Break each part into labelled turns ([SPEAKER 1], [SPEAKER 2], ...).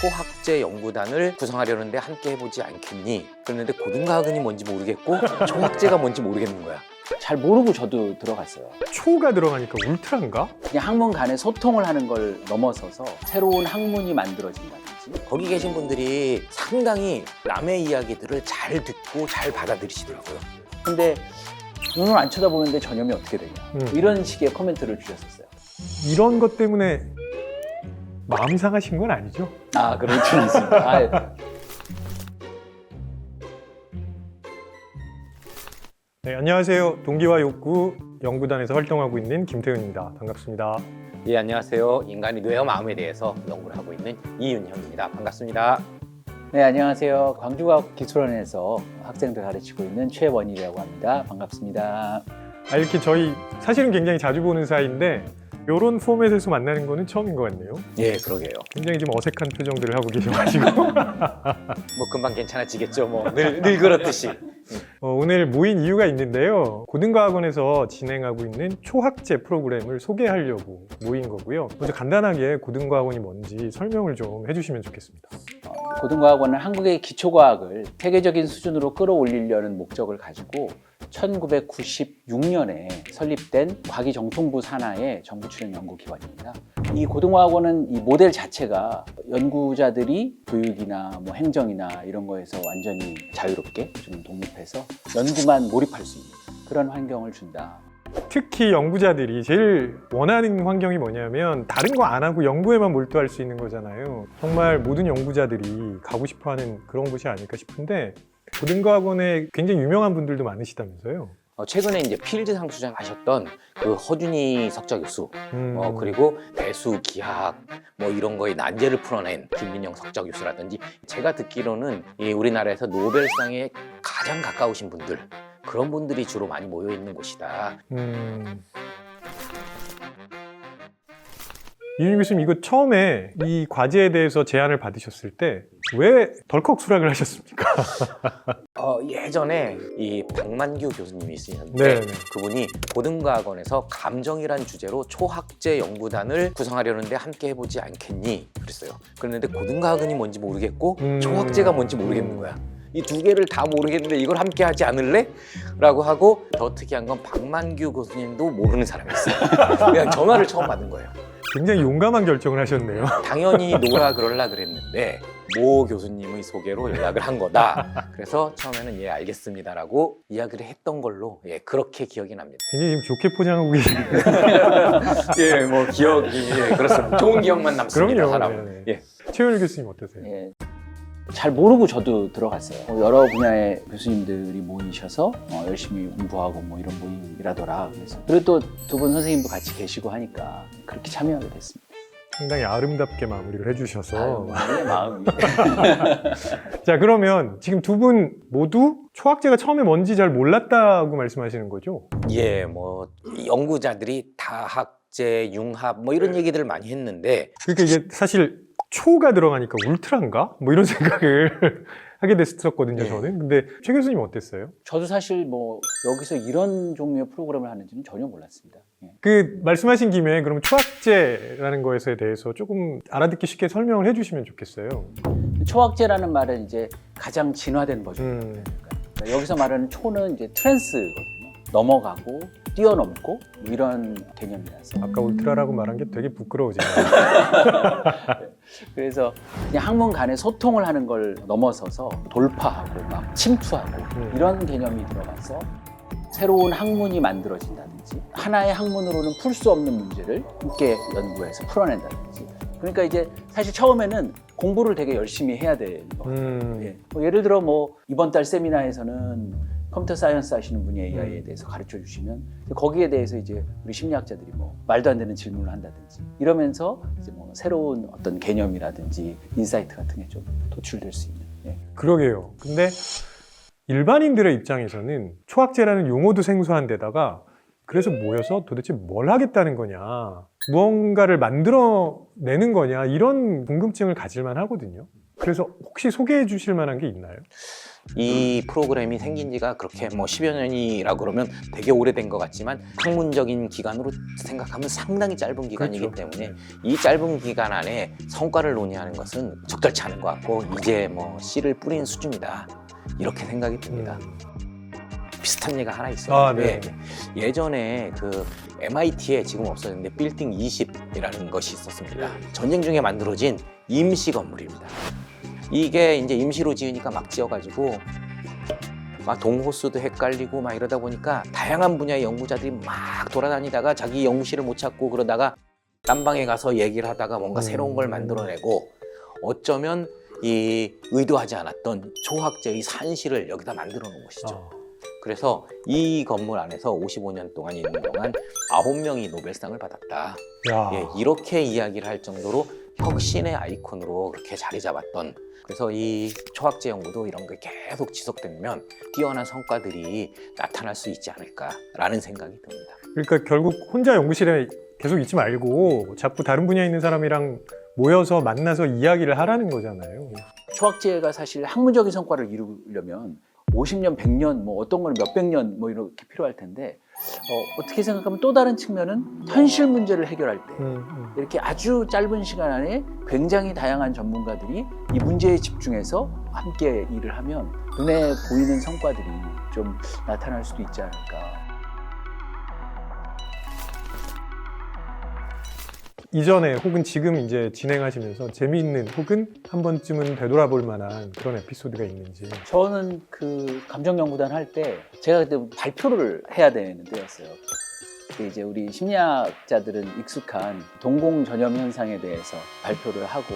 [SPEAKER 1] 초학제 연구단을 구성하려는데 함께 해보지 않겠니? 그랬는데 고등과학은이 뭔지 모르겠고 초학제가 뭔지 모르겠는 거야.
[SPEAKER 2] 잘 모르고 저도 들어갔어요.
[SPEAKER 3] 초가 들어가니까 울트라인가?
[SPEAKER 2] 그냥 학문 간의 소통을 하는 걸 넘어서서 새로운 학문이 만들어진다든지.
[SPEAKER 1] 거기 계신 분들이 상당히 남의 이야기들을 잘 듣고 잘 받아들이시더라고요.
[SPEAKER 2] 근데 눈을 안 쳐다보는데 전염이 어떻게 되냐. 이런 식의 코멘트를 주셨었어요.
[SPEAKER 3] 이런 것 때문에 마음 상하신 건 아니죠?
[SPEAKER 2] 아, 그렇진 않습니다.
[SPEAKER 3] 네, 안녕하세요. 동기와 욕구 연구단에서 활동하고 있는 김태훈입니다. 반갑습니다.
[SPEAKER 1] 예, 안녕하세요. 인간의 뇌와 마음에 대해서 연구를 하고 있는 이윤형입니다. 반갑습니다.
[SPEAKER 2] 네, 안녕하세요. 광주과학기술원에서 학생들 가르치고 있는 최원일이라고 합니다. 반갑습니다.
[SPEAKER 3] 이렇게 저희 사실은 굉장히 자주 보는 사이인데 이런 포맷에서 만나는 거는 처음인 것 같네요.
[SPEAKER 1] 예, 그러게요.
[SPEAKER 3] 굉장히 좀 어색한 표정들을 하고 계셔가지고
[SPEAKER 1] 뭐 금방 괜찮아지겠죠. 뭐 늘 그렇듯이.
[SPEAKER 3] 오늘 모인 이유가 있는데요. 고등과학원에서 진행하고 있는 초학제 프로그램을 소개하려고 모인 거고요. 먼저 간단하게 고등과학원이 뭔지 설명을 좀 해주시면 좋겠습니다.
[SPEAKER 2] 고등과학원은 한국의 기초과학을 세계적인 수준으로 끌어올리려는 목적을 가지고 1996년에 설립된 과기정통부 산하의 정부 출연 연구기관입니다. 이 고등과학원은 이 모델 자체가 연구자들이 교육이나 뭐 행정이나 이런 거에서 완전히 자유롭게 좀 독립해서 연구만 몰입할 수 있는 그런 환경을 준다.
[SPEAKER 3] 특히 연구자들이 제일 원하는 환경이 뭐냐면 다른 거 안 하고 연구에만 몰두할 수 있는 거잖아요. 정말 모든 연구자들이 가고 싶어하는 그런 곳이 아닐까 싶은데 고등과학원에 굉장히 유명한 분들도 많으시다면서요?
[SPEAKER 1] 최근에 이제 필드상 수상하셨던 그 허준희 석좌 교수, 그리고 배수 기하학 뭐 이런 거에 난제를 풀어낸 김민영 석좌 교수라든지 제가 듣기로는 이 우리나라에서 노벨상에 가장 가까우신 분들 그런 분들이 주로 많이 모여 있는 곳이다.
[SPEAKER 3] 이윤희 교수님, 이거 처음에 이 과제에 대해서 제안을 받으셨을 때 왜 덜컥 수락을 하셨습니까?
[SPEAKER 1] 예전에 이 박만규 교수님이 있으셨는데
[SPEAKER 3] 네.
[SPEAKER 1] 그분이 고등과학원에서 감정이란 주제로 초학제 연구단을 구성하려는데 함께 해보지 않겠니? 그랬어요. 그랬는데 고등과학은이 뭔지 모르겠고 초학제가 뭔지 모르겠는 거야. 이 두 개를 다 모르겠는데 이걸 함께 하지 않을래? 라고 하고 더 특이한 건 박만규 교수님도 모르는 사람이었어요. 그냥 전화를 처음 받은 거예요.
[SPEAKER 3] 굉장히 용감한 결정을 하셨네요.
[SPEAKER 1] 당연히 노라 그럴라 그랬는데 모 교수님의 소개로 연락을 한 거다. 그래서 처음에는 예 알겠습니다라고 이야기를 했던 걸로 그렇게 기억이 납니다.
[SPEAKER 3] 굉장히 지금 좋게 포장하고 계시네요.
[SPEAKER 1] 예, 뭐 기억이 그렇습니다. 좋은 기억만 남습니다.
[SPEAKER 3] 그럼요.
[SPEAKER 1] 사람은.
[SPEAKER 3] 예. 최윤희 교수님 어떠세요?
[SPEAKER 2] 예, 잘 모르고 저도 들어갔어요. 여러 분야의 교수님들이 모이셔서 열심히 공부하고 뭐 이런 모임이라더라. 그래서 그리고 또 두 분 선생님도 같이 계시고 하니까 그렇게 참여하게 됐습니다.
[SPEAKER 3] 상당히 아름답게 마무리를 해주셔서.
[SPEAKER 2] 마음이.
[SPEAKER 3] 자, 그러면 지금 두 분 모두 초학제가 처음에 뭔지 잘 몰랐다고 말씀하시는 거죠?
[SPEAKER 1] 예, 뭐 연구자들이 다학제, 융합 뭐 이런 얘기들을 많이 했는데
[SPEAKER 3] 그러니까 이게 사실 초가 들어가니까 울트라인가? 뭐 이런 생각을 하게 됐었거든요, 저는. 근데 최 교수님 어땠어요?
[SPEAKER 2] 저도 사실 뭐 여기서 이런 종류의 프로그램을 하는지는 전혀 몰랐습니다. 예.
[SPEAKER 3] 그 말씀하신 김에 그럼 초학제라는 거에 대해서 조금 알아듣기 쉽게 설명을 해주시면 좋겠어요.
[SPEAKER 2] 초학제라는 말은 이제 가장 진화된 버전. 그러니까 여기서 말하는 초는 이제 트랜스거든요. 넘어가고 뛰어넘고 뭐 이런 개념이라서.
[SPEAKER 3] 아까 울트라라고 말한 게 되게 부끄러워지네요.
[SPEAKER 2] 그래서 그냥 학문 간의 소통을 하는 걸 넘어서서 돌파하고 막 침투하고 이런 개념이 들어가서 새로운 학문이 만들어진다든지 하나의 학문으로는 풀 수 없는 문제를 함께 연구해서 풀어낸다든지. 그러니까 이제 사실 처음에는 공부를 되게 열심히 해야 되는 거예요. 예. 뭐 예를 들어 뭐 이번 달 세미나에서는 컴퓨터 사이언스 하시는 분이 AI에 대해서 가르쳐 주시면 거기에 대해서 이제 우리 심리학자들이 뭐 말도 안 되는 질문을 한다든지 이러면서 이제 뭐 새로운 어떤 개념이라든지 인사이트 같은 게 좀 도출될 수 있는. 예.
[SPEAKER 3] 그러게요. 근데 일반인들의 입장에서는 초학제라는 용어도 생소한 데다가 그래서 모여서 도대체 뭘 하겠다는 거냐, 무언가를 만들어내는 거냐 이런 궁금증을 가질만 하거든요. 그래서 혹시 소개해 주실 만한 게 있나요?
[SPEAKER 1] 이 프로그램이 생긴 지가 그렇게 뭐 10여 년이라고 그러면 되게 오래된 것 같지만 학문적인 기간으로 생각하면 상당히 짧은 기간이기
[SPEAKER 3] 그렇죠.
[SPEAKER 1] 때문에 이 짧은 기간 안에 성과를 논의하는 것은 적절치 않은 것 같고 이제 뭐 씨를 뿌리는 수준이다 이렇게 생각이 듭니다. 비슷한 예가 하나 있었는데 예전에 그 MIT에 지금 없어졌는데 빌딩 20이라는 것이 있었습니다. 전쟁 중에 만들어진 임시 건물입니다. 이게 이제 임시로 지으니까 막 지어가지고 막 동호수도 헷갈리고 막 이러다 보니까 다양한 분야의 연구자들이 막 돌아다니다가 자기 연구실을 못 찾고 그러다가 딴 방에 가서 얘기를 하다가 뭔가 새로운 걸 만들어내고 어쩌면 이 의도하지 않았던 초학제의 산실을 여기다 만들어 놓은 것이죠. 그래서 이 건물 안에서 55년 동안 있는 동안 9명이 노벨상을 받았다.
[SPEAKER 3] 야.
[SPEAKER 1] 예, 이렇게 이야기를 할 정도로 혁신의 아이콘으로 그렇게 자리 잡았던 그래서 이 초학제 연구도 이런 게 계속 지속되면 뛰어난 성과들이 나타날 수 있지 않을까라는 생각이 듭니다.
[SPEAKER 3] 그러니까 결국 혼자 연구실에 계속 있지 말고 자꾸 다른 분야에 있는 사람이랑 모여서 만나서 이야기를 하라는 거잖아요.
[SPEAKER 2] 초학제가 사실 학문적인 성과를 이루려면 50년, 100년, 뭐 어떤 거는 몇백 년 뭐 이렇게 필요할 텐데 어떻게 생각하면 또 다른 측면은 현실 문제를 해결할 때 이렇게 아주 짧은 시간 안에 굉장히 다양한 전문가들이 이 문제에 집중해서 함께 일을 하면 눈에 보이는 성과들이 좀 나타날 수도 있지 않을까.
[SPEAKER 3] 이전에 혹은 지금 이제 진행하시면서 재미있는 혹은 한 번쯤은 되돌아볼 만한 그런 에피소드가 있는지.
[SPEAKER 2] 저는 그 감정연구단 할 때 제가 그때 발표를 해야 되는 때였어요. 그때 이제 우리 심리학자들은 익숙한 동공 전염 현상에 대해서 발표를 하고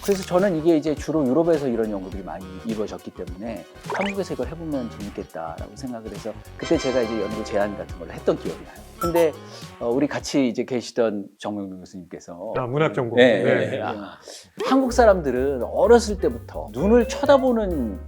[SPEAKER 2] 그래서 저는 이게 이제 주로 유럽에서 이런 연구들이 많이 이루어졌기 때문에 한국에서 이걸 해보면 재밌겠다라고 생각을 해서 그때 제가 이제 연구 제안 같은 걸 했던 기억이 나요. 근데 우리 같이 이제 계시던 정명근 교수님께서
[SPEAKER 3] 문학 전공.
[SPEAKER 2] 네. 한국 사람들은 어렸을 때부터 눈을 쳐다보는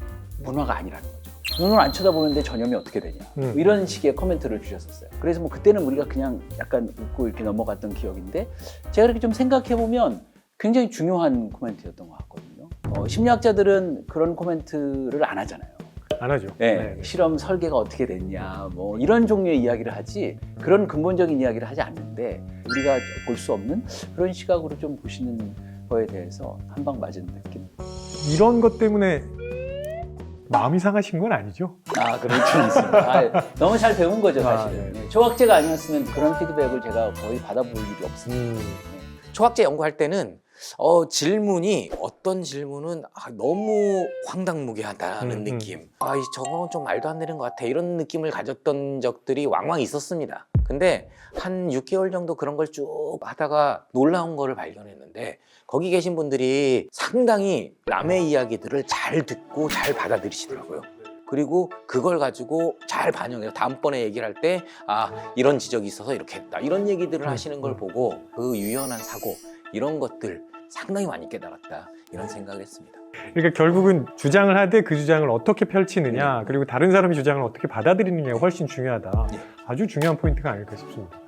[SPEAKER 2] 문화가 아니라는 거죠. 눈을 안 쳐다보는데 전염이 어떻게 되냐 뭐 이런 식의 코멘트를 주셨었어요. 그래서 뭐 그때는 우리가 그냥 약간 웃고 이렇게 넘어갔던 기억인데 제가 이렇게 좀 생각해 보면 굉장히 중요한 코멘트였던 것 같거든요. 심리학자들은 그런 코멘트를 안 하잖아요.
[SPEAKER 3] 안 하죠.
[SPEAKER 2] 네, 실험 설계가 어떻게 됐냐, 뭐 이런 종류의 이야기를 하지 그런 근본적인 이야기를 하지 않는데 우리가 볼 수 없는 그런 시각으로 좀 보시는 거에 대해서 한 방 맞은 느낌.
[SPEAKER 3] 이런 것 때문에 마음이 상하신 건 아니죠?
[SPEAKER 2] 그렇진 않습니다. 너무 잘 배운 거죠, 사실은. 네. 초학제가 아니었으면 그런 피드백을 제가 거의 받아볼 일이 없습니다.
[SPEAKER 1] 초학제 연구할 때는 질문이 어떤 질문은 너무 황당무계하다는 느낌. 저거는 좀 말도 안 되는 것 같아. 이런 느낌을 가졌던 적들이 왕왕 있었습니다. 근데 한 6개월 정도 그런 걸 쭉 하다가 놀라운 거를 발견했는데 거기 계신 분들이 상당히 남의 이야기들을 잘 듣고 잘 받아들이시더라고요. 그리고 그걸 가지고 잘 반영해서 다음번에 얘기를 할 때 이런 지적이 있어서 이렇게 했다. 이런 얘기들을 하시는 걸 보고 그 유연한 사고 이런 것들 상당히 많이 깨달았다 이런 생각을 했습니다.
[SPEAKER 3] 그러니까 결국은 주장을 하되 그 주장을 어떻게 펼치느냐 그리고 다른 사람의 주장을 어떻게 받아들이느냐가 훨씬 중요하다. 아주 중요한 포인트가 아닐까 싶습니다.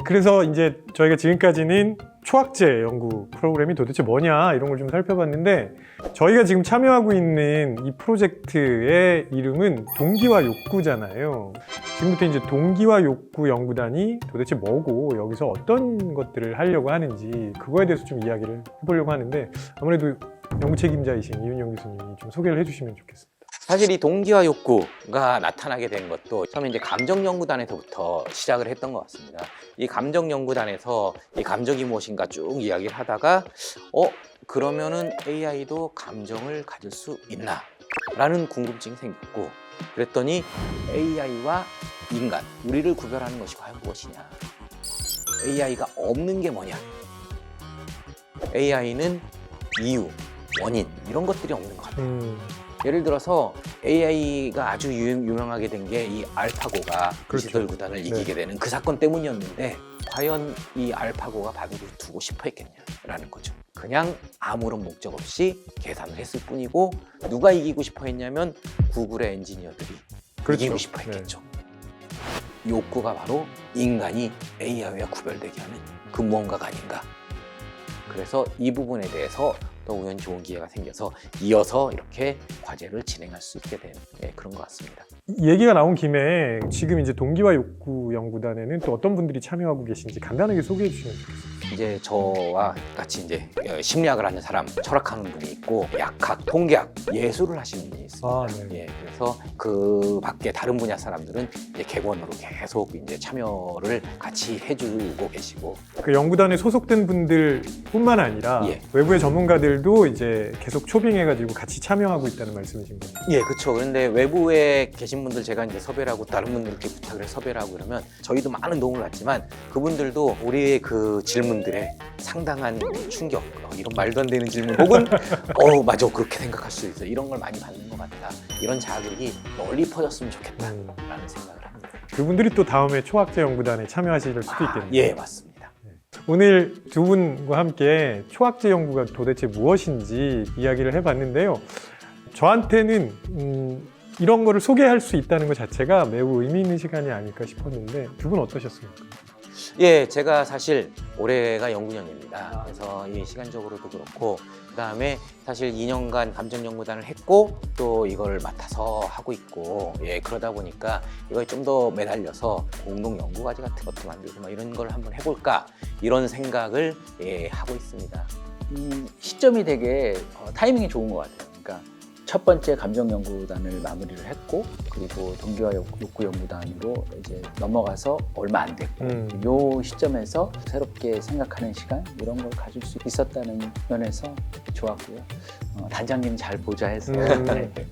[SPEAKER 3] 그래서 이제 저희가 지금까지는 초학제 연구 프로그램이 도대체 뭐냐 이런 걸 좀 살펴봤는데 저희가 지금 참여하고 있는 이 프로젝트의 이름은 동기와 욕구잖아요. 지금부터 이제 동기와 욕구 연구단이 도대체 뭐고 여기서 어떤 것들을 하려고 하는지 그거에 대해서 좀 이야기를 해보려고 하는데 아무래도 연구 책임자이신 이윤영 교수님이 좀 소개를 해주시면 좋겠습니다.
[SPEAKER 1] 사실 이 동기와 욕구가 나타나게 된 것도 처음에 이제 감정연구단에서부터 시작을 했던 것 같습니다. 이 감정연구단에서 이 감정이 무엇인가 쭉 이야기를 하다가 그러면은 AI도 감정을 가질 수 있나? 라는 궁금증이 생겼고 그랬더니 AI와 인간, 우리를 구별하는 것이 과연 무엇이냐? AI가 없는 게 뭐냐? AI는 이유, 원인 이런 것들이 없는 것 같아요. 예를 들어서 AI가 아주 유명하게 된 게 이 알파고가 디지털 구단을 이기게 되는 그 사건 때문이었는데 과연 이 알파고가 바둑을 두고 싶어 했겠냐라는 거죠. 그냥 아무런 목적 없이 계산을 했을 뿐이고 누가 이기고 싶어 했냐면 구글의 엔지니어들이 이기고 싶어 했겠죠. 욕구가 바로 인간이 AI와 구별되게 하는 그 무언가가 아닌가 그래서 이 부분에 대해서 또 우연히 좋은 기회가 생겨서 이어서 이렇게 과제를 진행할 수 있게 된 그런 것 같습니다.
[SPEAKER 3] 이 얘기가 나온 김에 지금 이제 동기와 욕구 연구단에는 또 어떤 분들이 참여하고 계신지 간단하게 소개해 주시면 좋겠습니다.
[SPEAKER 1] 이제 저와 같이 이제 심리학을 하는 사람, 철학하는 분이 있고 약학, 통계학, 예술을 하시는 분이 있습니다.
[SPEAKER 3] 아, 네.
[SPEAKER 1] 예, 그래서 그 밖에 다른 분야 사람들은 이제 객원으로 계속 이제 참여를 같이 해주고 계시고.
[SPEAKER 3] 그 연구단에 소속된 분들뿐만 아니라
[SPEAKER 1] 예.
[SPEAKER 3] 외부의 전문가들도 이제 계속 초빙해가지고 같이 참여하고 있다는 말씀이신 거죠?
[SPEAKER 1] 예, 그렇죠. 그런데 외부에 계신 분들 제가 이제 섭외를 하고 다른 분들께 부탁을 해서 섭외를 하고 그러면 저희도 많은 도움을 받지만 그분들도 우리의 그 질문들에 상당한 충격, 이런 말도 안 되는 질문 혹은 맞아 그렇게 생각할 수 있어 이런 걸 많이 받는 것 같다. 이런 자극이 널리 퍼졌으면 좋겠다라는 생각을 합니다.
[SPEAKER 3] 그분들이 또 다음에 초학제 연구단에 참여하실 수도 있겠네요.
[SPEAKER 1] 예, 맞습니다.
[SPEAKER 3] 오늘 두 분과 함께 초학제 연구가 도대체 무엇인지 이야기를 해봤는데요. 저한테는 이런 거를 소개할 수 있다는 것 자체가 매우 의미 있는 시간이 아닐까 싶었는데 두 분 어떠셨습니까?
[SPEAKER 1] 예, 제가 사실 올해가 연구년입니다. 그래서 이 시간적으로도 그렇고 그다음에 사실 2년간 감정연구단을 했고 또 이걸 맡아서 하고 있고 그러다 보니까 이거에 좀 더 매달려서 공동 연구과제 같은 것도 만들고 막 이런 걸 한번 해볼까 이런 생각을 하고 있습니다.
[SPEAKER 2] 이 시점이 되게 타이밍이 좋은 것 같아요. 그러니까 첫 번째 감정연구단을 마무리를 했고 그리고 동기와 욕구연구단으로 이제 넘어가서 얼마 안 됐고 요 시점에서 새롭게 생각하는 시간 이런 걸 가질 수 있었다는 면에서 좋았고요. 단장님 잘 보자 해서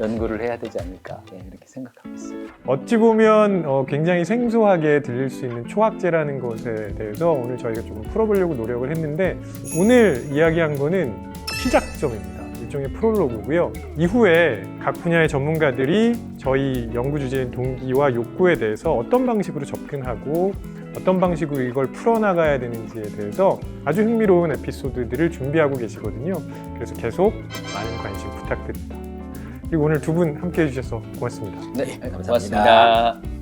[SPEAKER 2] 연구를 해야 되지 않을까 이렇게 생각하고 있습니다.
[SPEAKER 3] 어찌 보면 굉장히 생소하게 들릴 수 있는 초학제라는 것에 대해서 오늘 저희가 조금 풀어보려고 노력을 했는데 오늘 이야기한 거는 시작점입니다. 일종의 프롤로그고요. 이후에 각 분야의 전문가들이 저희 연구 주제인 동기와 욕구에 대해서 어떤 방식으로 접근하고 어떤 방식으로 이걸 풀어나가야 되는지에 대해서 아주 흥미로운 에피소드들을 준비하고 계시거든요. 그래서 계속 많은 관심 부탁드립니다. 그리고 오늘 두 분 함께해 주셔서 고맙습니다.
[SPEAKER 2] 네, 감사합니다.